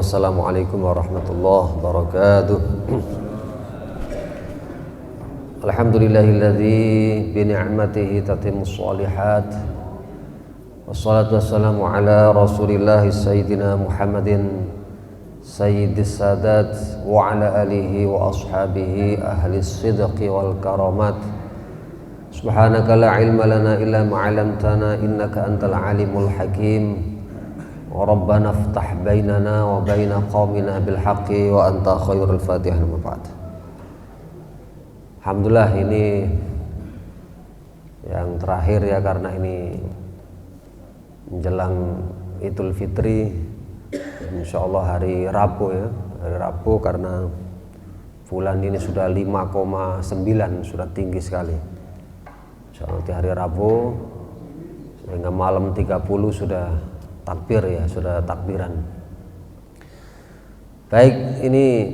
Assalamualaikum warahmatullahi wabarakatuh. Alhamdulillahilladzi bi ni'matihi tatimmus shalihat. Wassalatu wassalamu ala Rasulillah sayyidina Muhammadin sayyidis sadat wa ala alihi wa ashabihi ahli sidqi wal karamat. Subhanaka la ilma lana illa ma 'allamtana innaka antal alimul hakim. Rabbana iftah bainana wa baina qaumina bil haqqi wa anta khairul fatihin. Alhamdulillah, ini yang terakhir ya, karena ini menjelang Idul Fitri, insyaallah hari Rabu ya, hari Rabu, karena bulan ini sudah 5,9, sudah tinggi sekali. Insyaallah di hari Rabu sehingga malam 30 sudah takbir ya, sudah takbiran. Baik, ini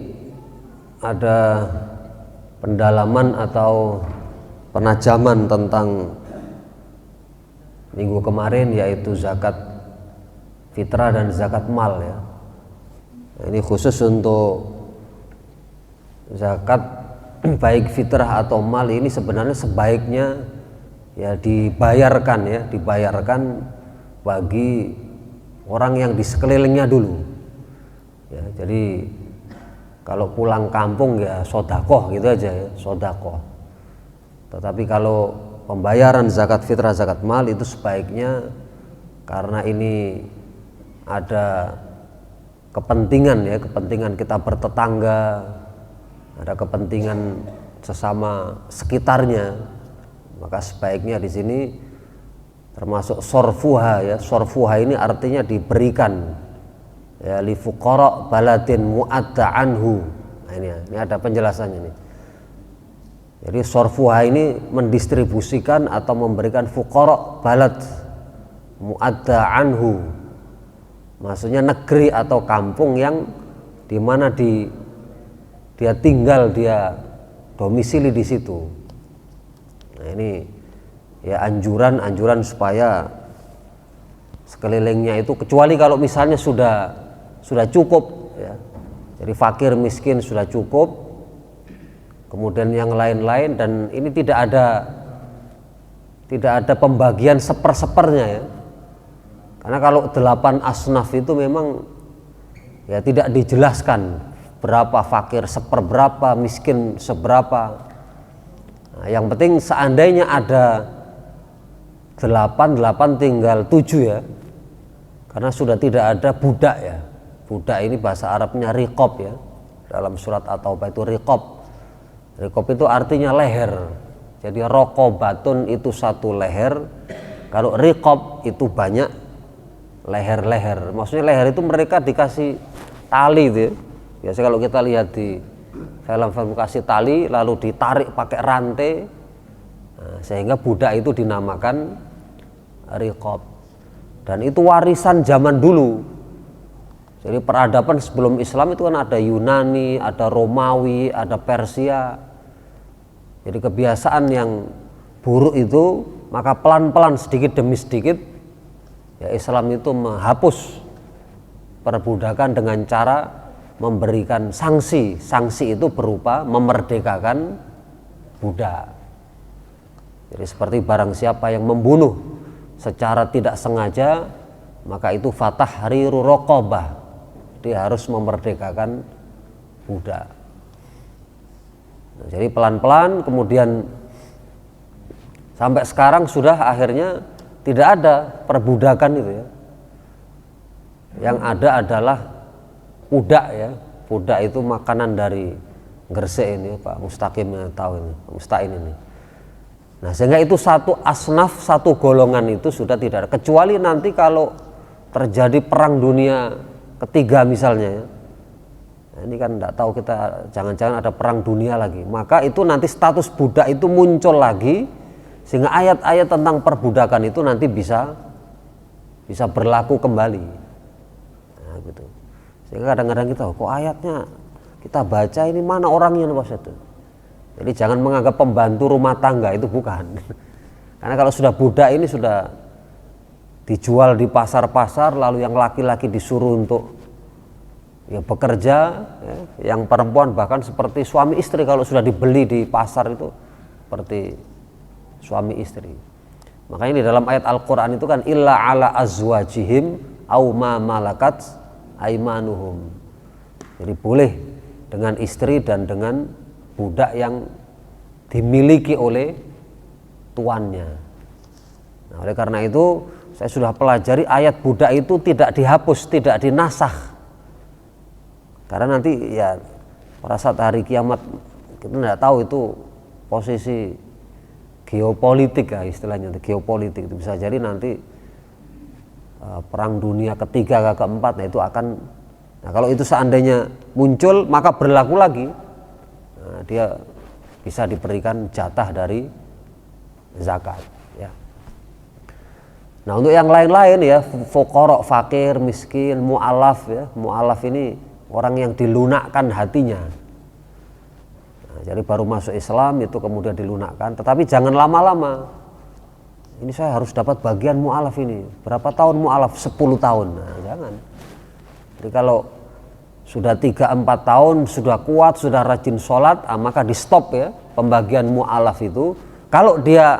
ada pendalaman atau penajaman tentang minggu kemarin, yaitu zakat fitrah dan zakat mal ya. Ini khusus untuk zakat baik fitrah atau mal, ini sebenarnya sebaiknya ya dibayarkan bagi orang yang di sekelilingnya dulu ya. Jadi kalau pulang kampung ya sodakoh gitu aja ya, sodakoh. Tetapi kalau pembayaran zakat fitrah zakat mal itu sebaiknya, karena ini ada kepentingan ya, kepentingan kita bertetangga, ada kepentingan sesama sekitarnya, maka sebaiknya di sini termasuk sorfuha ya. Sorfuha ini artinya diberikan ya, li fuqara baladin mu'adda anhu. Nah, ini ada penjelasannya nih. Jadi sorfuha ini mendistribusikan atau memberikan fuqara balad mu'adda anhu, maksudnya negeri atau kampung yang dimana dia tinggal, dia domisili di situ. Nah, ini ya anjuran supaya sekelilingnya itu, kecuali kalau misalnya sudah cukup ya, jadi fakir miskin sudah cukup, kemudian yang lain-lain, dan ini tidak ada pembagian seper-sepernya ya, karena kalau 8 asnaf itu memang ya tidak dijelaskan berapa fakir seperberapa, miskin seberapa. Nah, yang penting seandainya ada 8 tinggal 7 ya, karena sudah tidak ada budak ya. Budak ini bahasa Arabnya riqab ya, dalam surat At-Taubah itu riqab. Riqab itu artinya leher, jadi rokobatun itu satu leher, kalau riqab itu banyak leher-leher. Maksudnya leher itu mereka dikasih tali itu ya. Biasa kalau kita lihat di film-film kasih tali lalu ditarik pakai rantai, nah, sehingga budak itu dinamakan riqab. Dan itu warisan zaman dulu. Jadi peradaban sebelum Islam itu kan ada Yunani, ada Romawi, ada Persia. Jadi kebiasaan yang buruk itu, maka pelan-pelan sedikit demi sedikit ya Islam itu menghapus perbudakan dengan cara memberikan sanksi. Sanksi itu berupa memerdekakan budak. Jadi seperti barang siapa yang membunuh secara tidak sengaja, maka itu fatahriru raqabah, dia harus memerdekakan budak. Nah, jadi pelan-pelan kemudian sampai sekarang sudah akhirnya tidak ada perbudakan itu ya. Yang ada adalah pudak ya. Pudak itu makanan dari Gresik ini, Pak Mustaqim tahu ini, Pak Musta'in ini. Nah, sehingga itu satu asnaf, satu golongan itu sudah tidak ada, kecuali nanti kalau terjadi perang dunia ketiga misalnya ya. Nah, ini kan tidak tahu kita, jangan-jangan ada perang dunia lagi, maka itu nanti status budak itu muncul lagi, sehingga ayat-ayat tentang perbudakan itu nanti bisa berlaku kembali. Nah, gitu. Sehingga kadang-kadang kita, kok ayatnya kita baca ini mana orangnya nih Pak Ustaz? Jadi jangan menganggap pembantu rumah tangga itu, bukan. Karena kalau sudah budak ini sudah dijual di pasar-pasar, lalu yang laki-laki disuruh untuk ya bekerja, ya, yang perempuan bahkan seperti suami istri kalau sudah dibeli di pasar itu seperti suami istri. Makanya di dalam ayat Al-Quran itu kan illa ala azwajihim au ma malakat aimanuhum. Jadi boleh dengan istri dan dengan budak yang dimiliki oleh tuannya. Nah, oleh karena itu saya sudah pelajari ayat budak itu tidak dihapus, tidak dinasakh. Karena nanti ya pada saat hari kiamat kita tidak tahu itu posisi geopolitik ya istilahnya, geopolitik itu bisa jadi nanti perang dunia ketiga ke keempat, nah itu akan, nah kalau itu seandainya muncul maka berlaku lagi, nah, dia bisa diberikan jatah dari zakat ya. Nah untuk yang lain-lain ya, fuqara, fakir, miskin, mu'alaf ya, mu'alaf ini orang yang dilunakkan hatinya. Nah, jadi baru masuk Islam itu kemudian dilunakkan, tetapi jangan lama-lama. Ini saya harus dapat bagian mu'alaf ini. Berapa tahun mu'alaf? 10 tahun. Nah, jangan. Jadi kalau sudah 3-4 tahun, sudah kuat, sudah rajin sholat, maka di stop ya pembagian mu'alaf itu. Kalau dia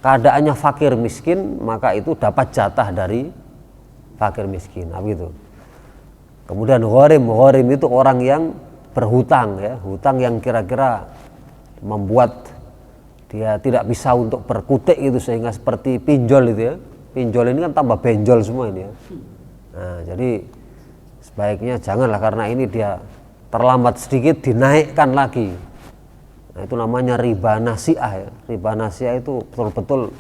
keadaannya fakir miskin, maka itu dapat jatah dari fakir miskin. Nah, begitu. Kemudian gharim itu orang yang berhutang ya, hutang yang kira-kira membuat dia tidak bisa untuk berkutik itu, sehingga seperti pinjol itu ya. Pinjol ini kan tambah benjol semua ini ya. Nah, jadi sebaiknya janganlah, karena ini dia terlambat sedikit dinaikkan lagi. Nah, itu namanya riba nasi'ah ya. Riba nasi'ah itu betul-betul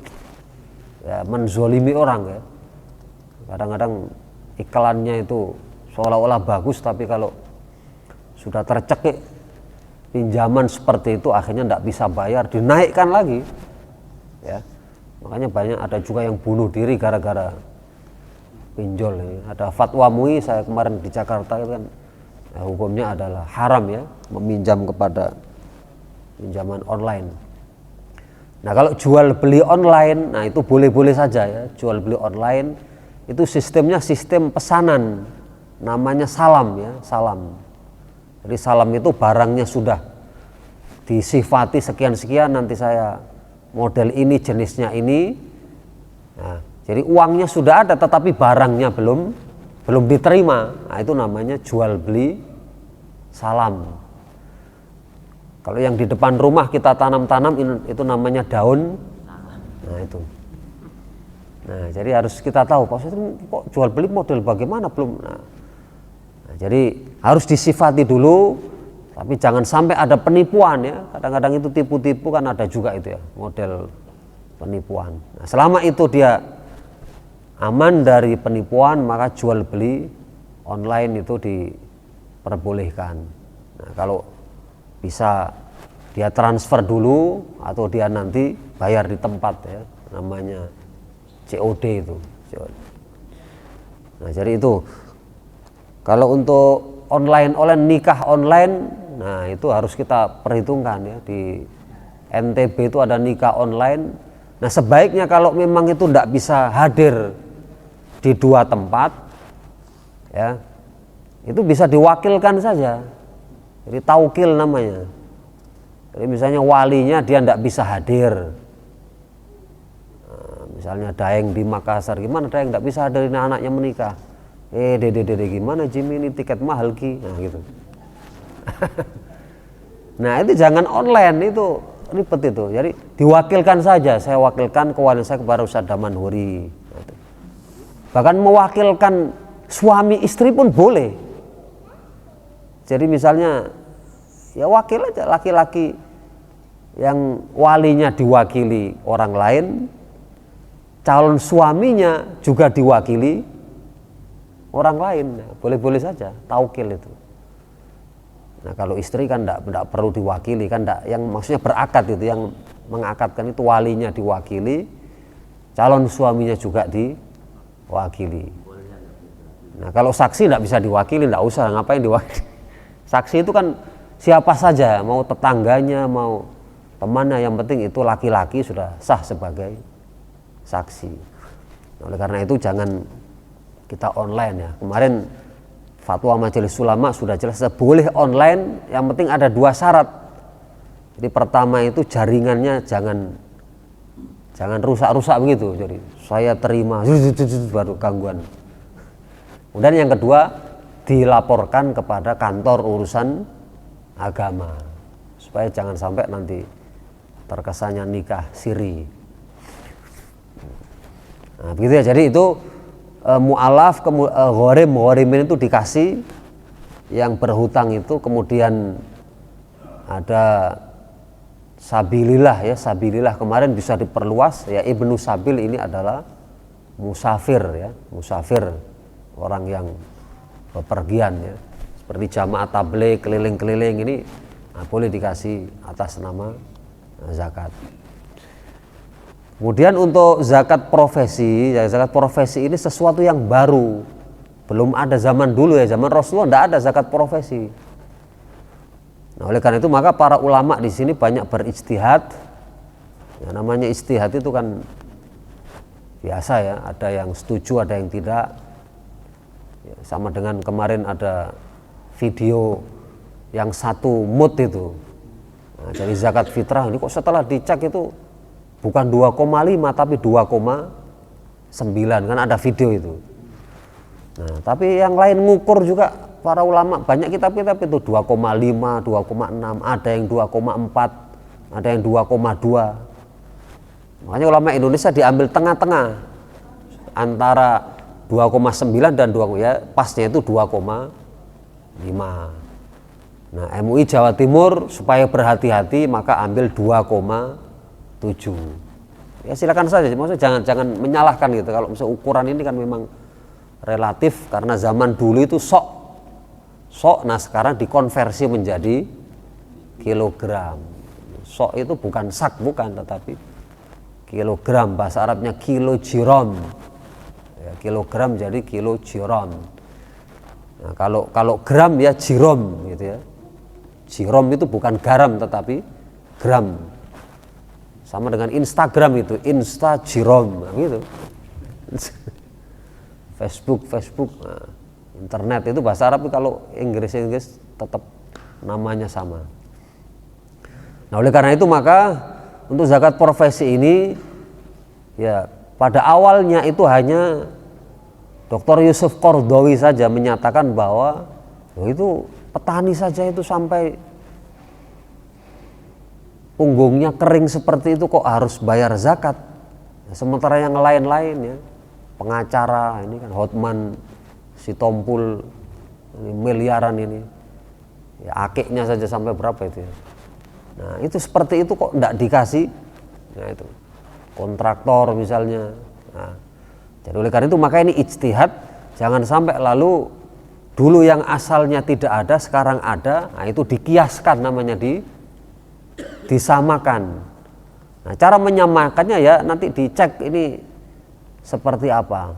ya menzolimi orang ya. Kadang-kadang iklannya itu seolah-olah bagus, tapi kalau sudah tercekik pinjaman seperti itu akhirnya tidak bisa bayar, dinaikkan lagi ya. Makanya banyak ada juga yang bunuh diri gara-gara pinjol ini. Ada fatwa MUI saya kemarin di Jakarta itu kan ya, hukumnya adalah haram ya meminjam kepada pinjaman online. Nah kalau jual beli online, nah itu boleh-boleh saja ya, jual beli online itu sistemnya sistem pesanan, namanya salam ya, salam. Jadi salam itu barangnya sudah disifati sekian-sekian, nanti saya model ini, jenisnya ini. Nah, jadi uangnya sudah ada tetapi barangnya belum diterima. Nah, itu namanya jual beli salam. Kalau yang di depan rumah kita tanam-tanam itu namanya daun. Nah, itu. Nah, jadi harus kita tahu kok jual beli model bagaimana belum. Nah, jadi harus disifati dulu, tapi jangan sampai ada penipuan ya. Kadang-kadang itu tipu-tipu kan ada juga itu ya, model penipuan. Nah, selama itu dia aman dari penipuan, maka jual beli online itu diperbolehkan. Nah, kalau bisa dia transfer dulu atau dia nanti bayar di tempat ya, namanya COD itu. Nah, jadi itu. Kalau untuk online nikah online, nah itu harus kita perhitungkan ya. Di NTB itu ada nikah online. Nah sebaiknya kalau memang itu tidak bisa hadir di dua tempat, ya itu bisa diwakilkan saja. Jadi taukil namanya. Jadi misalnya walinya dia tidak bisa hadir. Nah, misalnya Daeng di Makassar, gimana Daeng tidak bisa hadir, ini anaknya menikah. Dede gimana Jimmy, ini tiket mahal ki, nah gitu. Nah itu jangan online, itu ribet itu. Jadi diwakilkan saja, saya wakilkan kewajiban saya kepada Ustadz Damanhuri. Bahkan mewakilkan suami istri pun boleh. Jadi misalnya ya wakil aja, laki-laki yang walinya diwakili orang lain, calon suaminya juga diwakili orang lain, boleh-boleh saja, taukil itu. Nah kalau istri kan tidak perlu diwakili, kan yang maksudnya berakad itu, yang mengakadkan itu walinya diwakili, calon suaminya juga diwakili. Nah kalau saksi tidak bisa diwakili, tidak usah, ngapain diwakili. Saksi itu kan siapa saja, mau tetangganya, mau temannya, yang penting itu laki-laki sudah sah sebagai saksi. Oleh karena itu jangan kita online ya. Kemarin fatwa Majelis Ulama sudah jelas boleh online, yang penting ada 2 syarat. Jadi pertama itu jaringannya jangan rusak-rusak begitu. Jadi saya terima baru gangguan. Kemudian yang kedua, dilaporkan kepada kantor urusan agama supaya jangan sampai nanti terkesannya nikah siri. Nah, begitu ya. Jadi itu mu'alaf, ghorimin itu dikasih, yang berhutang itu, kemudian ada sabilillah ya, sabilillah kemarin bisa diperluas ya, ibnu sabil ini adalah musafir ya, musafir, orang yang bepergian ya, seperti jamaah tabligh keliling-keliling ini boleh dikasih atas nama zakat. Kemudian untuk zakat profesi, ya zakat profesi ini sesuatu yang baru, belum ada zaman dulu ya, zaman Rasulullah tidak ada zakat profesi. Nah, oleh karena itu maka para ulama di sini banyak berijtihad. Ya, namanya ijtihad itu kan biasa ya, ada yang setuju, ada yang tidak. Ya, sama dengan kemarin ada video yang 1 mut itu. Nah, jadi zakat fitrah ini kok setelah dicek itu bukan 2,5 tapi 2,9, kan ada video itu. Nah, tapi yang lain ngukur juga para ulama, banyak kitab-kitab itu 2,5, 2,6, ada yang 2,4, ada yang 2,2. Makanya ulama Indonesia diambil tengah-tengah antara 2,9 dan 2, ya pasnya itu 2,5. Nah, MUI Jawa Timur supaya berhati-hati maka ambil 2,7. Ya silakan saja, maksudnya jangan menyalahkan gitu. Kalau misalnya ukuran ini kan memang relatif, karena zaman dulu itu sok, nah sekarang dikonversi menjadi kilogram. Sok itu bukan sak, bukan, tetapi kilogram, bahasa Arabnya kilogram. Ya, kilogram jadi kilogram. Nah, kalau gram ya jirom gitu ya. Jirom itu bukan garam tetapi gram. Sama dengan Instagram itu Instagram gitu. Facebook, nah, internet itu bahasa Arab, kalau Inggris tetap namanya sama. Nah, oleh karena itu maka untuk zakat profesi ini ya pada awalnya itu hanya Dr. Yusuf Qaradawi saja menyatakan bahwa itu petani saja itu sampai punggungnya kering seperti itu kok harus bayar zakat. Sementara yang lain-lain ya, pengacara ini kan Hotman Sitompul ini miliaran ini, ya akiknya saja sampai berapa itu ya. Nah itu seperti itu kok tidak dikasih. Nah itu kontraktor misalnya. Nah, jadi oleh karena itu maka ini ijtihad, jangan sampai lalu dulu yang asalnya tidak ada sekarang ada. Nah itu dikiaskan, namanya disamakan. Nah, cara menyamakannya ya nanti dicek ini seperti apa.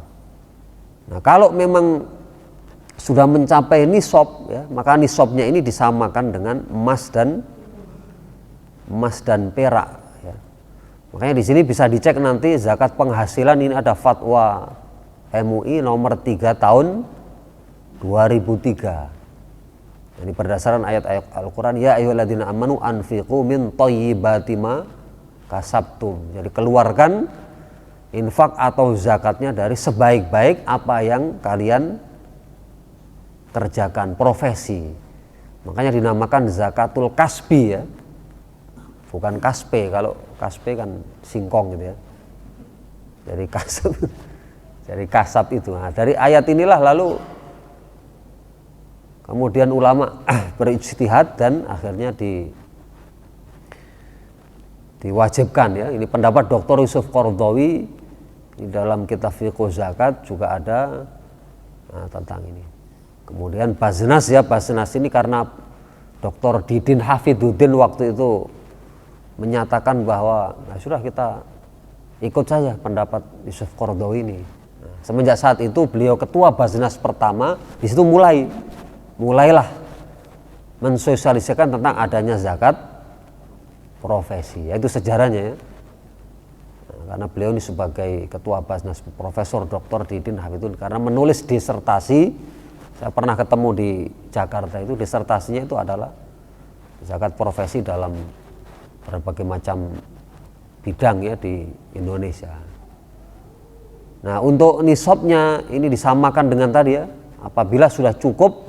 Nah, kalau memang sudah mencapai nisab ya, maka nisabnya ini disamakan dengan emas dan perak ya. Makanya di sini bisa dicek nanti zakat penghasilan, ini ada fatwa MUI nomor 3 tahun 2003. Ini berdasarkan ayat-ayat Al-Quran, ya ayyuhalladzina amanu anfiqu min thayyibati ma kasabtum. Jadi keluarkan infak atau zakatnya dari sebaik-baik apa yang kalian kerjakan, profesi. Makanya dinamakan zakatul kasbi ya. Bukan kaspe, kalau kaspe kan singkong gitu ya. Dari kasab itu. Nah, dari ayat inilah lalu kemudian ulama berijtihad dan akhirnya diwajibkan ya. Ini pendapat Dr. Yusuf Qaradawi di dalam kitab Fiqh Zakat juga ada tentang ini. Kemudian Baznas ya, Baznas ini karena Dr. Didin Hafiduddin waktu itu menyatakan bahwa sudah kita ikut saja pendapat Yusuf Qaradawi ini. Nah, semenjak saat itu beliau ketua Baznas pertama, di situ mulailah mensosialisasikan tentang adanya zakat profesi. Itu sejarahnya ya. Nah, karena beliau ini sebagai ketua Baznas, Profesor Dr. Didin Hafiduddin, karena menulis disertasi Saya pernah ketemu di Jakarta, itu disertasinya itu adalah zakat profesi dalam berbagai macam bidang ya di Indonesia. Nah, untuk nisabnya ini disamakan dengan tadi ya, apabila sudah cukup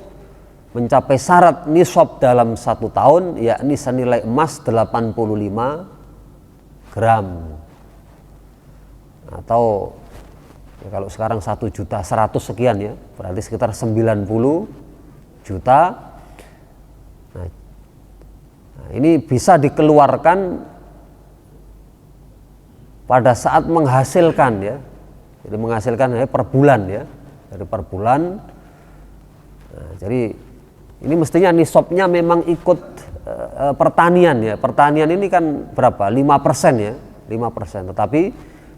mencapai syarat nisab dalam 1 tahun, yakni senilai emas 85 gram, atau ya kalau sekarang 1.100.000 sekian ya, berarti sekitar 90 juta. Nah, ini bisa dikeluarkan pada saat menghasilkan ya, jadi menghasilkan ya per bulan ya, dari per bulan. Nah, jadi ini mestinya nisabnya memang ikut pertanian ya. Pertanian ini kan berapa? 5% ya, 5%. Tetapi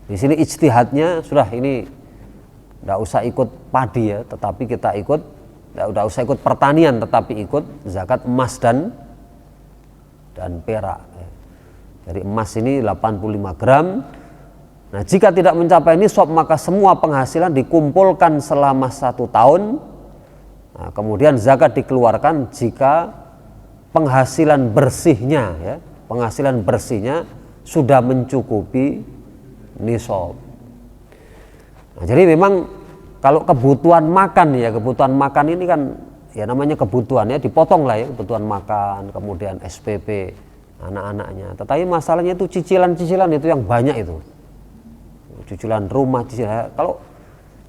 di sini ijtihadnya sudah ini tidak usah ikut padi ya, tetapi kita ikut, tidak usah ikut pertanian, tetapi ikut zakat emas dan perak. Jadi emas ini 85 gram. Nah, jika tidak mencapai nisab, maka semua penghasilan dikumpulkan selama 1 tahun. Nah, kemudian zakat dikeluarkan jika penghasilan bersihnya sudah mencukupi nisab. Nah, jadi memang kalau kebutuhan makan ini kan ya namanya kebutuhan ya, dipotong lah ya, kebutuhan makan, kemudian SPP anak-anaknya. Tetapi masalahnya itu cicilan-cicilan itu yang banyak itu. Cicilan rumah, cicilan. Kalau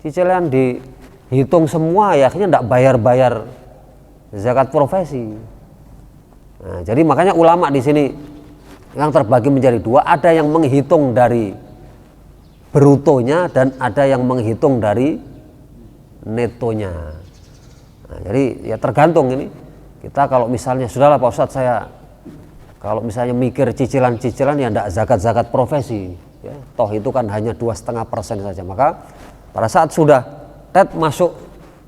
cicilan dihitung semua ya akhirnya tidak bayar zakat profesi. Nah, jadi makanya ulama di sini yang terbagi menjadi 2, ada yang menghitung dari brutonya dan ada yang menghitung dari netonya. Nah, jadi ya tergantung ini. Kita kalau misalnya sudahlah Pak Ustadz, saya kalau misalnya mikir cicilan-cicilan ya tidak zakat profesi ya, toh itu kan hanya 2,5% saja. Maka pada saat sudah masuk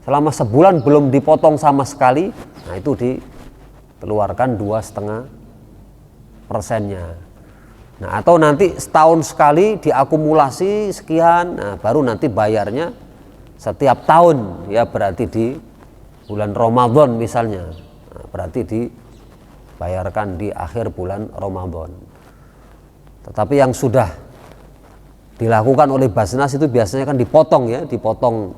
selama sebulan belum dipotong sama sekali, nah itu dikeluarkan 2,5%-nya. Nah, atau nanti setahun sekali diakumulasi sekian, nah baru nanti bayarnya setiap tahun ya, berarti di bulan Ramadan misalnya, nah, berarti dibayarkan di akhir bulan Ramadan. Tetapi yang sudah dilakukan oleh Basnas itu biasanya kan dipotong ya, dipotong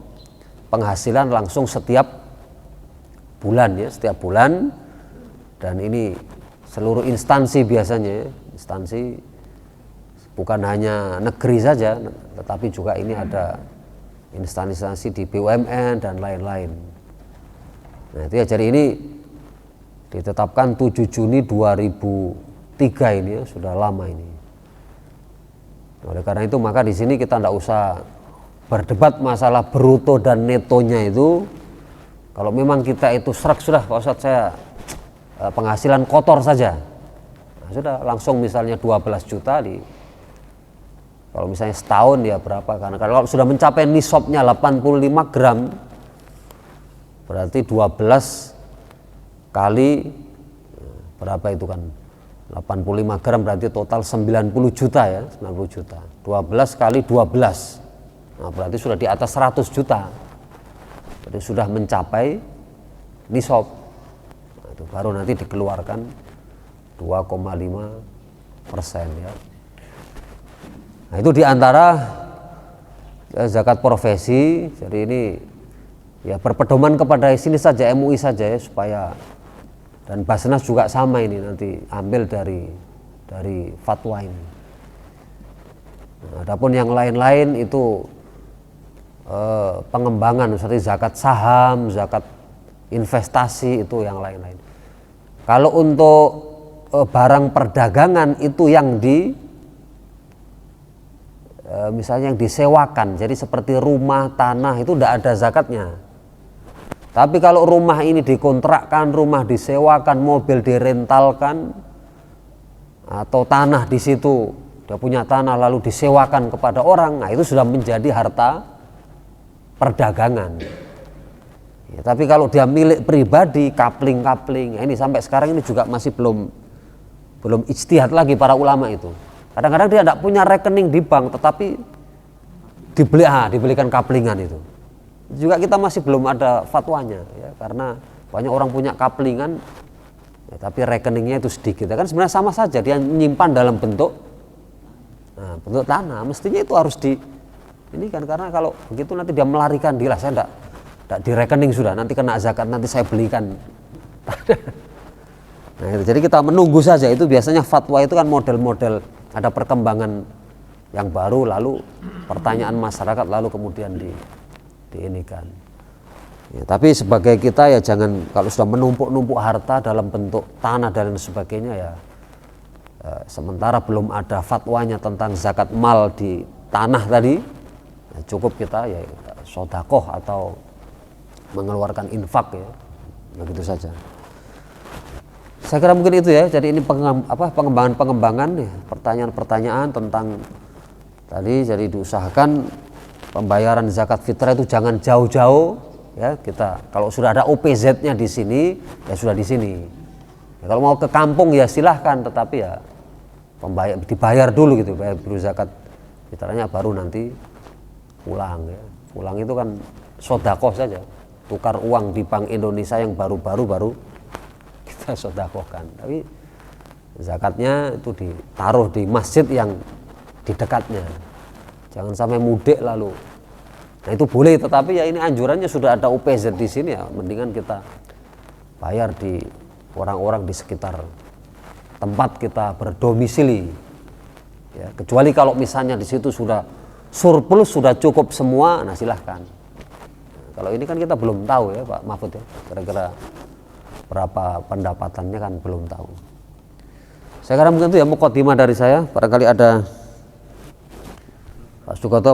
penghasilan langsung setiap bulan ya, setiap bulan. Dan ini seluruh instansi biasanya ya, instansi bukan hanya negeri saja, tetapi juga ini ada instansi-instansi di BUMN dan lain-lain. Nah, itu ya, jadi ini ditetapkan 7 Juni 2003 ini ya, sudah lama ini. Oleh karena itu maka di sini kita tidak usah berdebat masalah bruto dan netonya itu. Kalau memang kita itu serak, sudah Pak Ustadz saya penghasilan kotor saja, nah, sudah langsung misalnya 12 juta kalau misalnya setahun ya berapa, karena kalau sudah mencapai nisabnya 85 gram berarti 12 kali berapa itu kan 85 gram berarti total 90 juta ya, 90 juta 12 kali 12, nah berarti sudah di atas 100 juta, jadi sudah mencapai nisab. Nah, itu baru nanti dikeluarkan 2,5% ya. Nah, itu diantara zakat profesi. Jadi ini ya berpedoman kepada sini saja, MUI saja ya, supaya, dan Basnas juga sama ini, nanti ambil dari fatwa ini. Nah, adapun yang lain-lain itu pengembangan seperti zakat saham, zakat investasi, itu yang lain-lain. Kalau untuk barang perdagangan itu yang misalnya yang disewakan, jadi seperti rumah, tanah, itu tidak ada zakatnya. Tapi kalau rumah ini dikontrakkan, rumah disewakan, mobil direntalkan, atau tanah di situ, dia punya tanah lalu disewakan kepada orang, nah itu sudah menjadi harta perdagangan. Ya, tapi kalau dia milik pribadi, kapling-kapling, ya ini sampai sekarang ini juga masih belum ijtihad lagi para ulama itu. Kadang-kadang dia tidak punya rekening di bank, tetapi dibelikan kaplingan itu. juga kita masih belum ada fatwanya ya, karena banyak orang punya kaplingan ya, tapi rekeningnya itu sedikit ya, kan sebenarnya sama saja dia menyimpan dalam bentuk bentuk tanah, mestinya itu harus di ini kan, karena kalau begitu nanti dia melarikan diri, saya enggak di rekening sudah, nanti kena zakat, nanti saya belikan. Nah, itu. Jadi kita menunggu saja, itu biasanya fatwa itu kan model-model ada perkembangan yang baru, lalu pertanyaan masyarakat, lalu kemudian diinikan. Ya, tapi sebagai kita ya jangan, kalau sudah menumpuk-numpuk harta dalam bentuk tanah dan sebagainya ya, sementara belum ada fatwanya tentang zakat mal di tanah tadi, ya cukup kita ya sodakoh atau mengeluarkan infak ya, begitu saja. Saya kira mungkin itu ya. Jadi ini pengembangan ya, pertanyaan-pertanyaan tentang tadi. Jadi diusahakan pembayaran zakat fitrah itu jangan jauh-jauh ya. Kita kalau sudah ada OPZ-nya di sini ya sudah di sini. Ya, kalau mau ke kampung ya silahkan, tetapi ya dibayar dulu gitu, bayar dulu zakat fitrahnya, baru nanti pulang ya. Pulang itu kan sodakoh saja, tukar uang di Bank Indonesia yang baru kita sodakohkan, tapi zakatnya itu ditaruh di masjid yang di dekatnya, jangan sampai mudik lalu. Nah itu boleh, tetapi ya ini anjurannya sudah ada OPZ di sini ya, mendingan kita bayar di orang-orang di sekitar tempat kita berdomisili ya, kecuali kalau misalnya di situ sudah surplus, sudah cukup semua, nah silahkan. Nah, kalau ini kan kita belum tahu ya Pak Mahfud ya, kira-kira berapa pendapatannya kan belum tahu. Saya kira mungkin itu ya mukadimah dari saya, barangkali ada Pak Sukoto